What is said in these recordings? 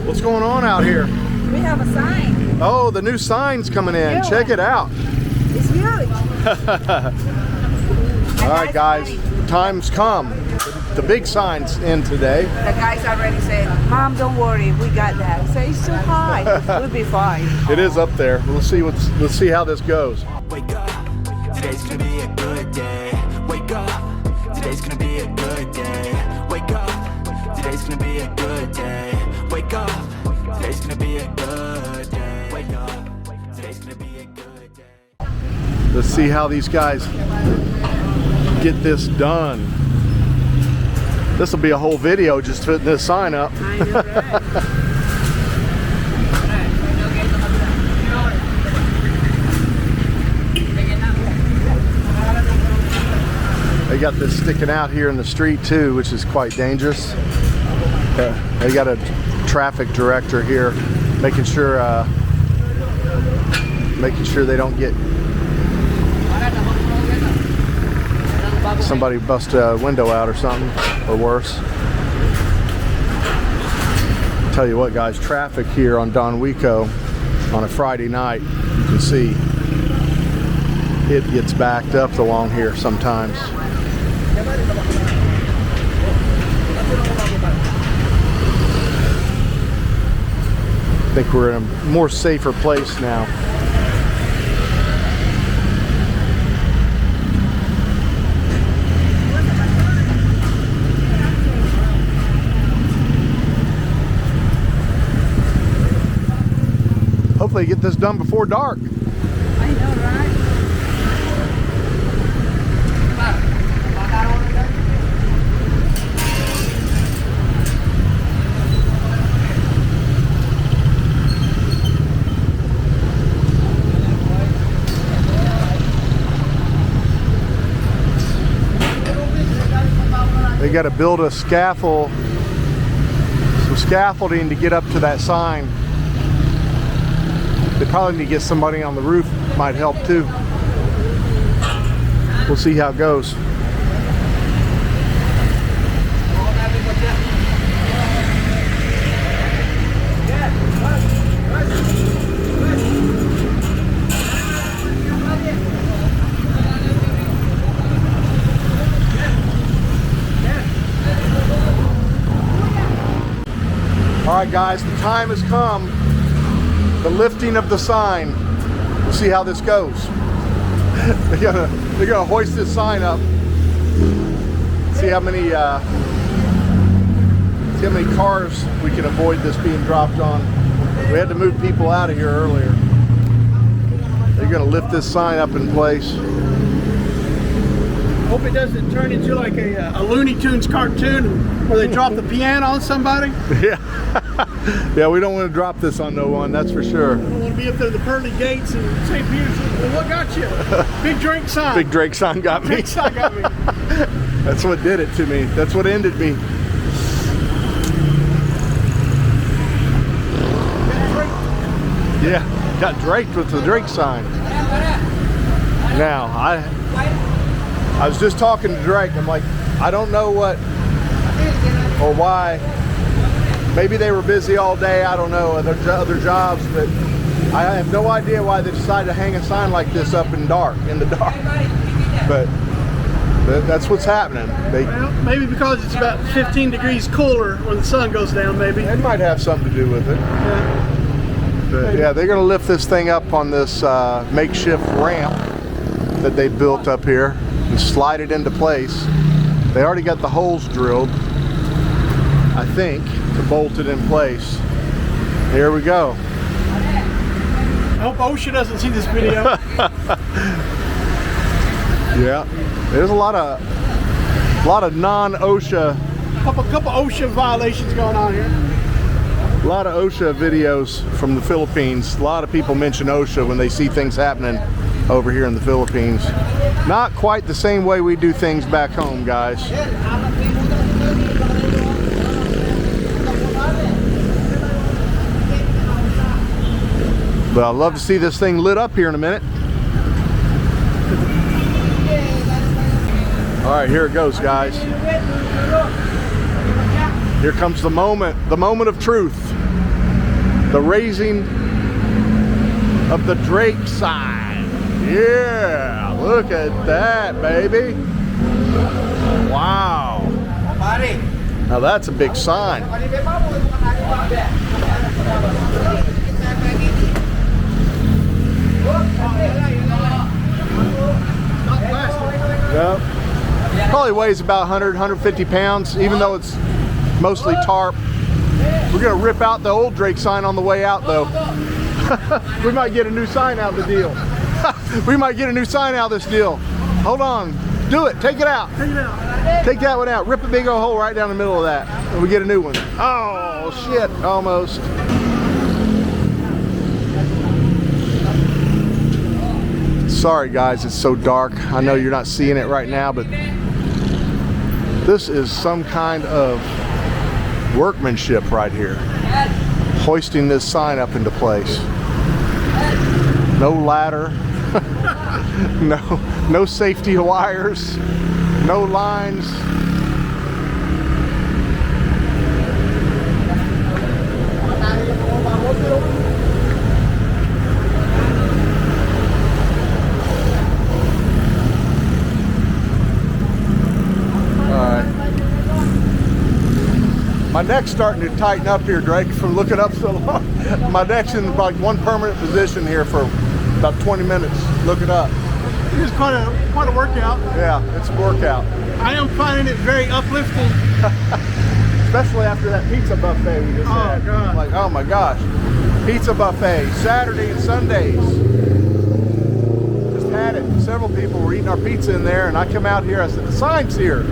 What's going on out here? We have a sign. Oh, the new sign's coming in. Yeah. Check it out. It's huge. All right, guys, time's come. The big sign's in today. The guys already said, Mom, don't worry, we got that. I say it's too high. We'll be fine. It is up there. Let's see how this goes. Wake up, today's gonna be a good day. Wake up, today's gonna be a good day. Wake up, today's gonna be a good day. Wake up, today's gonna be a good day. Wake up, today's gonna be a good day. Let's see how these guys get this done. This will be a whole video just putting this sign up. I know, right? They got this sticking out here in the street too, which is quite dangerous. They got a traffic director here making sure they don't get somebody bust a window out or something, or worse. Tell you what, guys, traffic here on Don Wico on a Friday night, you can see it gets backed up along here sometimes. I think we're in a more safer place now. Hopefully get this done before dark. I know, right? They got to build a scaffold, some scaffolding to get up to that sign. They probably need to get somebody on the roof, might help too. We'll see how it goes. All right, guys, the time has come. The lifting of the sign. We'll see how this goes. They're gonna hoist this sign up. See how many cars we can avoid this being dropped on. We had to move people out of here earlier. They're gonna lift this sign up in place. Hope it doesn't turn into like a Looney Tunes cartoon where they drop the piano on somebody. Yeah. Yeah, we don't want to drop this on no one, that's for sure. I don't want to be up there at the pearly gates and St. Peter's. Well, what got you? Big Drake sign. Big Drake sign got me. Drake sign got me. That's what did it to me. That's what ended me. Yeah, got draped with the Drake sign. Now, I was just talking to Drake. I'm like, I don't know what or why. Maybe they were busy all day. I don't know, other jobs, but I have no idea why they decided to hang a sign like this up in the dark. But that's what's happening. Well, maybe because it's about 15 degrees cooler when the sun goes down, maybe. It might have something to do with it. Yeah. But yeah, they're going to lift this thing up on this makeshift ramp that they built up here and slide it into place. They already got the holes drilled, I think, to bolt it in place. Here we go. I hope OSHA doesn't see this video. Yeah, there's a lot of non-OSHA, couple OSHA violations going on here. a lot of OSHA videos from the Philippines. A lot of people mention OSHA when they see things happening over here in the Philippines. Not quite the same way we do things back home, guys. But I'd love to see this thing lit up here in a minute. All right, here it goes, guys. Here comes the moment of truth. The raising of the Drake sign. Yeah, look at that, baby. Wow. Now that's a big sign. Yep. Probably weighs about 100, 150 pounds, even though it's mostly tarp. We're gonna rip out the old Drake sign on the way out though. We might get a new sign out of the deal. We might get a new sign out of this deal. Hold on, do it, take it out. Take it out. Take that one out, rip a big old hole right down the middle of that, and we get a new one. Oh shit, almost. Sorry guys, it's so dark. I know you're not seeing it right now, but this is some kind of workmanship right here. Hoisting this sign up into place. No ladder, no safety wires, no lines. My neck's starting to tighten up here, Drake, from looking up so long. My neck's in like one permanent position here for about 20 minutes. Look it up. It's quite a workout. Yeah, it's a workout. I am finding it very uplifting. Especially after that pizza buffet we just had. God. Like, oh my gosh. Pizza buffet, Saturday and Sundays. Just had it. Several people were eating our pizza in there, and I come out here, I said, the sign's here.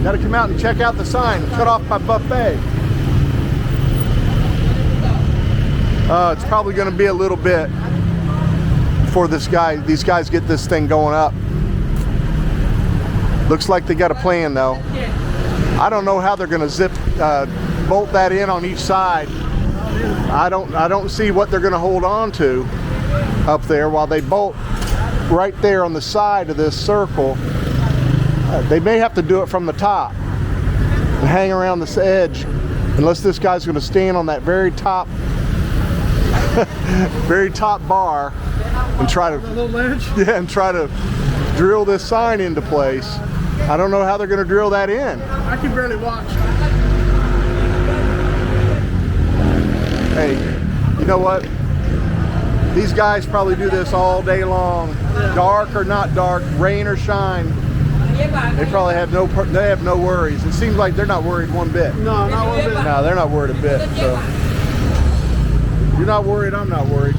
Got to come out and check out the sign. Cut off my buffet. It's probably going to be a little bit before these guys get this thing going up. Looks like they got a plan though. I don't know how they're going to bolt that in on each side. I don't see what they're going to hold on to up there while they bolt right there on the side of this circle. They may have to do it from the top and hang around this edge, unless this guy's going to stand on that very top bar and try to and try to drill this sign into place. I don't know how they're going to drill that in. I can barely watch. Hey, you know what? These guys probably do this all day long, dark or not dark, rain or shine. They probably have no worries. It seems like they're not worried one bit. No, not one bit. No, they're not worried a bit. So you're not worried, I'm not worried.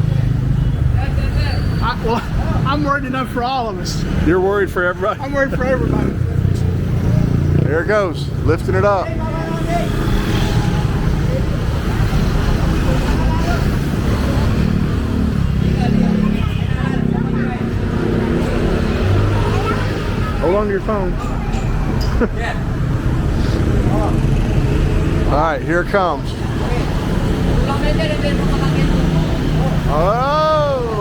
Well, I'm worried enough for all of us. You're worried for everybody? I'm worried for everybody. There it goes, lifting it up. Hold on to your phone. All right, here it comes. Oh!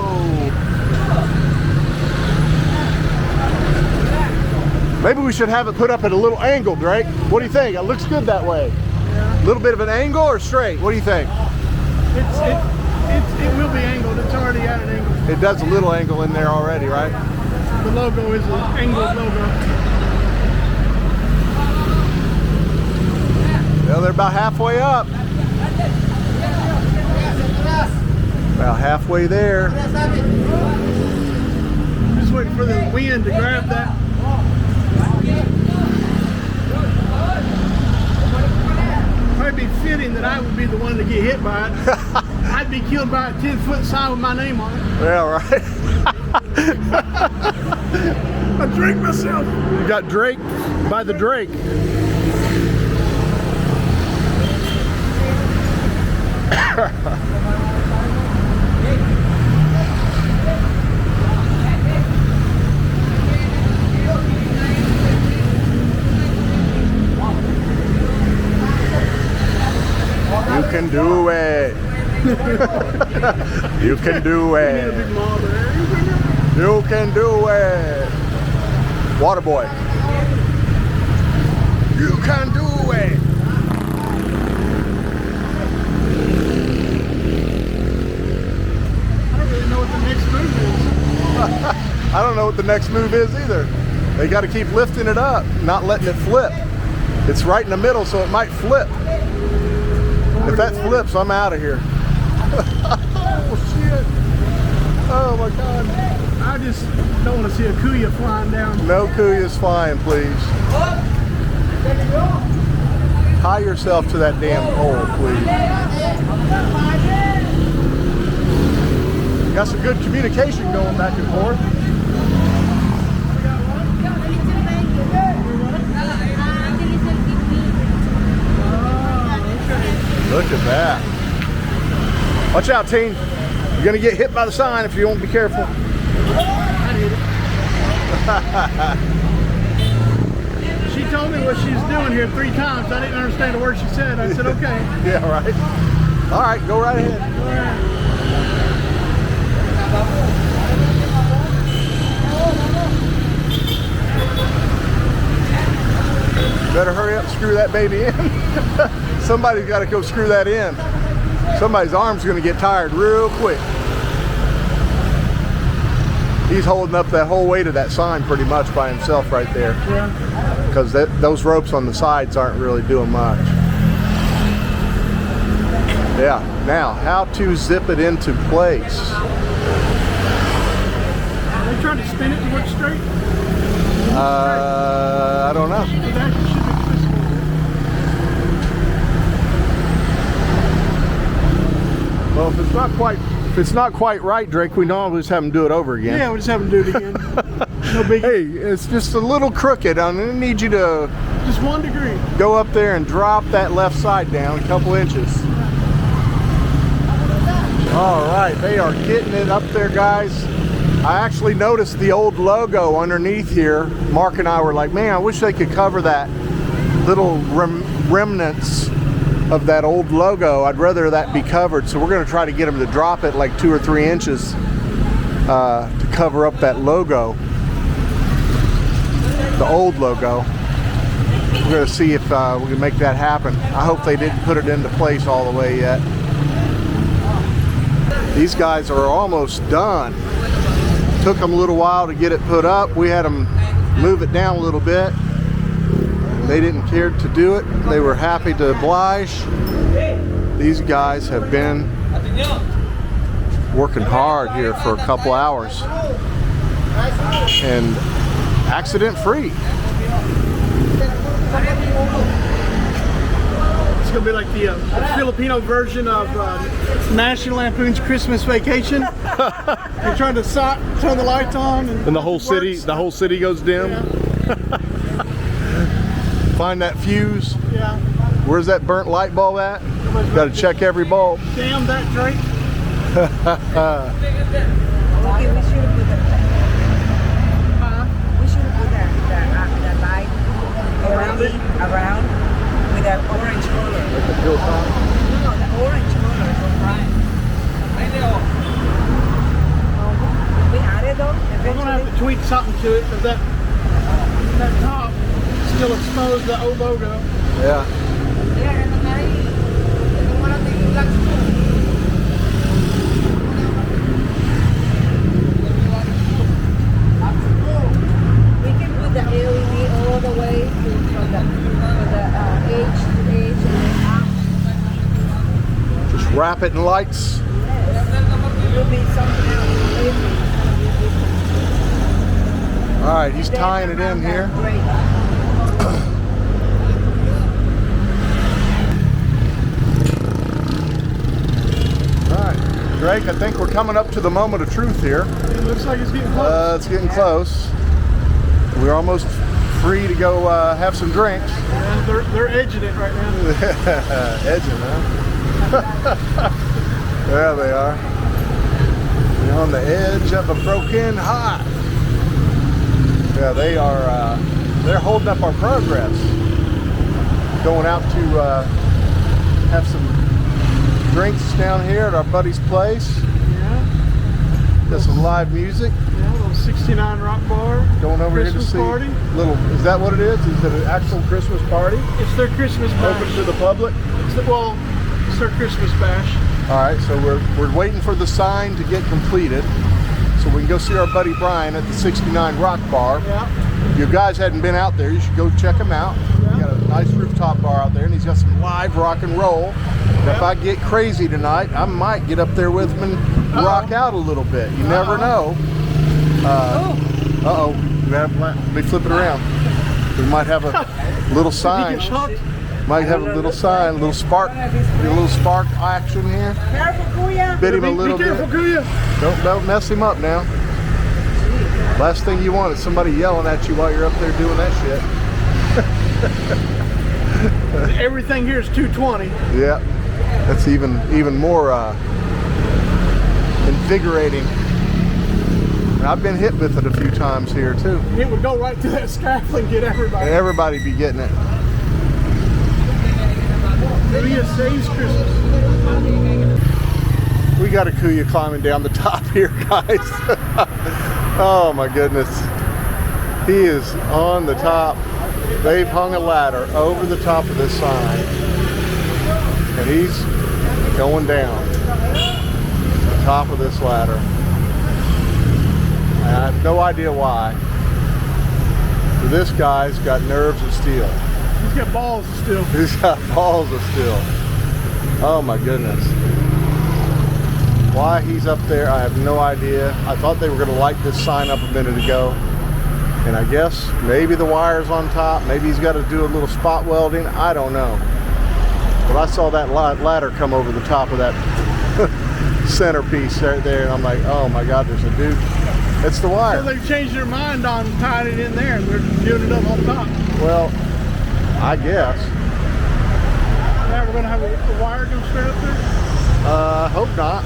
Maybe we should have it put up at a little angle, Drake. What do you think? It looks good that way. A little bit of an angle or straight? What do you think? It will be angled. It's already at an angle. It does a little angle in there already, right? The logo is an angled logo. Well, they're about halfway up. About halfway there. Just waiting for the wind to grab that. Probably be fitting that I would be the one to get hit by it. I'd be killed by a 10-foot sign with my name on it. Yeah, right. I drank myself. You got Drake by the Drake. You can do it. You can do it. You can do it. Water boy. You can do it. the next move is either. They got to keep lifting it up, not letting it flip. It's right in the middle, so it might flip. If that flips, I'm out of here. Oh, shit. Oh, my God. I just don't want to see a kuya flying down. No kuyas flying, please. Tie yourself to that damn pole, please. Got some good communication going back and forth. Look at that. Watch out, team. You're going to get hit by the sign if you don't be careful. She told me what she's doing here 3 times. I didn't understand a word she said. I said, okay. Yeah, right. All right, go right ahead. All right. Better hurry up and screw that baby in. Somebody's got to go screw that in. Somebody's arm's going to get tired real quick. He's holding up that whole weight of that sign pretty much by himself right there. Yeah. Because those ropes on the sides aren't really doing much. Yeah, now how to zip it into place. Are they trying to spin it to work straight? I don't know. It actually should be twisted. Well, if it's not quite right, Drake, we always have them do it over again. Yeah, we'll just have them do it again. No big. Hey, it's just a little crooked. I need you to Just 1 degree. go up there and drop that left side down a couple inches. All right, they are getting it up there, guys. I actually noticed the old logo underneath here. Mark and I were like, man, I wish they could cover that little remnants of that old logo. I'd rather that be covered. So we're going to try to get them to drop it like 2 or 3 inches to cover up that logo, the old logo. We're going to see if we can make that happen. I hope they didn't put it into place all the way yet. These guys are almost done. Took them a little while to get it put up. We had them move it down a little bit. They didn't care to do it. They were happy to oblige. These guys have been working hard here for a couple hours and accident free. It's gonna be like the Filipino version of National Lampoon's Christmas Vacation. They're trying to turn the lights on, and the whole city goes dim. Yeah. Find that fuse. Yeah. Where's that burnt light bulb at? Got to check every bulb. Damn that Drake. Okay, we should put the light around with that orange color. Like the hilltop. No, the orange color is right. We added them We're gonna have to tweak something to it because that top still exposed the old logo. Yeah. We can put the LED all the way from the edge to edge and then up. Just wrap it in lights. It will be something else. All right, he's tying it in here. Great. All right, Drake, I think we're coming up to the moment of truth here. It looks like it's getting close. It's getting close. We're almost free to go have some drinks. Yeah, they're edging it right now. Edging, huh? There they are. We're on the edge of a broken heart. Yeah, they are. They're holding up our progress. Going out to have some drinks down here at our buddy's place. Yeah. Got some live music. Yeah, a little 69 Rock Bar. Going over Christmas here to see. party. Is that what it is? Is it an actual Christmas party? It's their Christmas bash. Open to the public? It's their Christmas bash. All right, so we're waiting for the sign to get completed so we can go see our buddy Brian at the 69 Rock Bar. Yeah. If you guys hadn't been out there, you should go check him out. Yeah. He's got a nice rooftop bar out there, and he's got some live rock and roll. And if I get crazy tonight, I might get up there with him and rock out a little bit. You never know. Uh-oh. Let me flip it around. We might have a little sign. Might have a little sign, a little spark action here. Careful, Kuya. Bit him a little Be careful, bit. Kuya. Don't mess him up now. Last thing you want is somebody yelling at you while you're up there doing that shit. Everything here is 220. Yeah, that's even more invigorating. And I've been hit with it a few times here too. It would go right to that scaffold and get everybody. And everybody be getting it. Kuya saves Christmas. We got a Kuya climbing down the top here, guys. Oh my goodness. He is on the top. They've hung a ladder over the top of this sign. And he's going down the top of this ladder. And I have no idea why. But this guy's got nerves of steel. He's got balls of steel. He's got balls of steel. Oh my goodness. Why he's up there, I have no idea. I thought they were going to light this sign up a minute ago. And I guess maybe the wire's on top. Maybe he's got to do a little spot welding. I don't know. But I saw that ladder come over the top of that centerpiece right there. And I'm like, oh my God, there's a dude. It's the wire. So they've changed their mind on tying it in there and they're doing it up on top. Well, I guess. Now we're going to have a wire go straight up there? Hope not.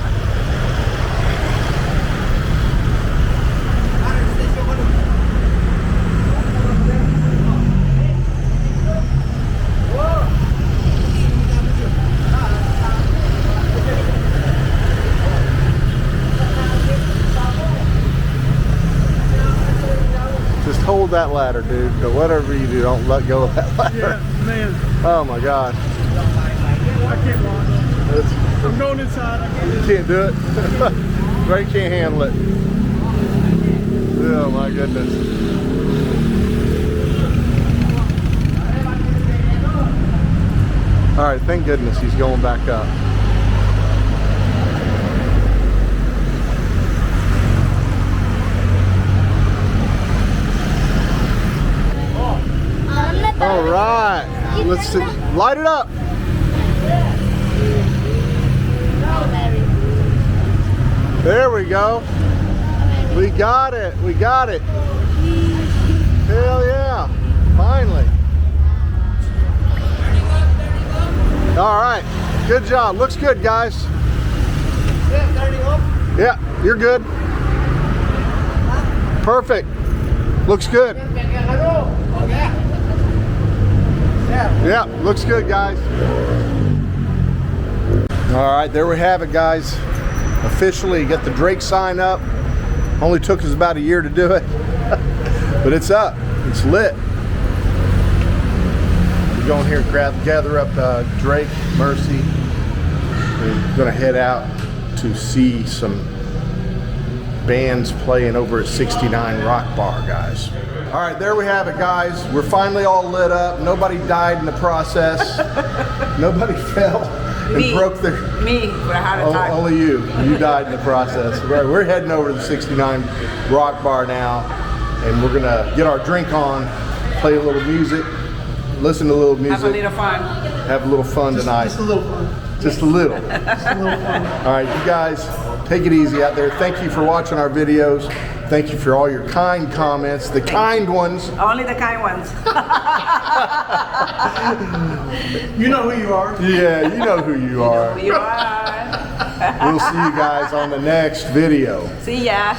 Just hold that ladder, dude. But whatever you do, don't let go of that ladder. Yeah, man. Oh my God. I can't watch. I'm going inside. You can't do it. Ray can't handle it. Oh my goodness. All right, thank goodness he's going back up. All right, let's see. Light it up. There we go. We got it. We got it. Hell yeah. Finally. All right. Good job. Looks good, guys. Yeah, you're good. Perfect. Looks good. Yeah, looks good, guys. All right, there we have it, guys. Officially get the Drake sign up. Only took us about a year to do it, but it's up. It's lit. We're going here and gather up Drake, Mercy. We're gonna head out to see some bands playing over at 69 Rock Bar, guys. All right, there we have it, guys. We're finally all lit up. Nobody died in the process. Nobody fell and broke their... Me, for a heart attack. Only you. You died in the process. We're heading over to the 69 Rock Bar now, and we're gonna get our drink on, play a little music, listen to a little music. Have a little fun. Have a little fun tonight. Just a little fun. Just a little. Just a little fun. All right, you guys, take it easy out there. Thank you for watching our videos. Thank you for all your kind comments, the kind ones. Only the kind ones. You know who you are. Yeah, you know who you are. You are. We'll see you guys on the next video. See ya.